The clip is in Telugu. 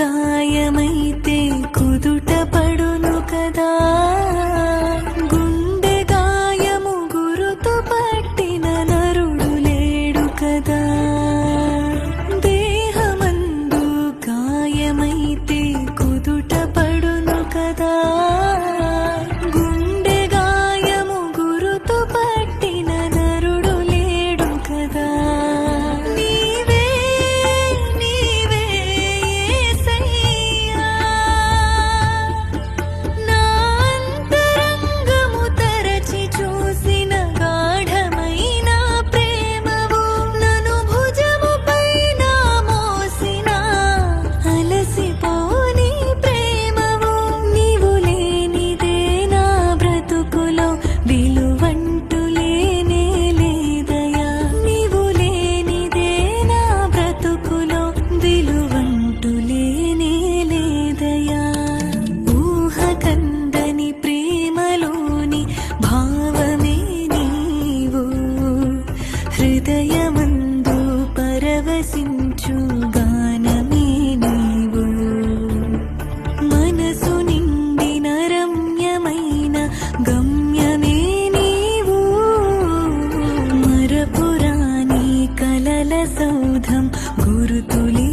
గాయమైతే కుదుట పడును కదా, గుండె గాయము గురుతు పట్టిన నరుడు లేడు కదా. దేహమందు గాయమైతే కుదుట పడును కదా, గుండె గాయము గురుతు పట్టిన నరుడు లేడు కదా. నీవే నీవే యేసయ్యా, నా అంతరంగము తరచి చూసిన గాఢమైన ప్రేమవు, నన్ను భుజముపైన మోసిన అలసిపోని ప్రేమవు. నీవు లేనిదే నా బ్రతుకులో విలువంటూ లేనే లేదయా, నీవు లేనిదే నా బ్రతుకులో విలువంటూ లేనే లేదయా. ఊహ కందని ప్రేమలోని భావమే నీవు, హృదయమందు పరవశించు గానమే నీవు. మనసు నిండిన రమ్యమైన గమ్యమే నీవు, మరపురాని కలల సౌధం గురుతులే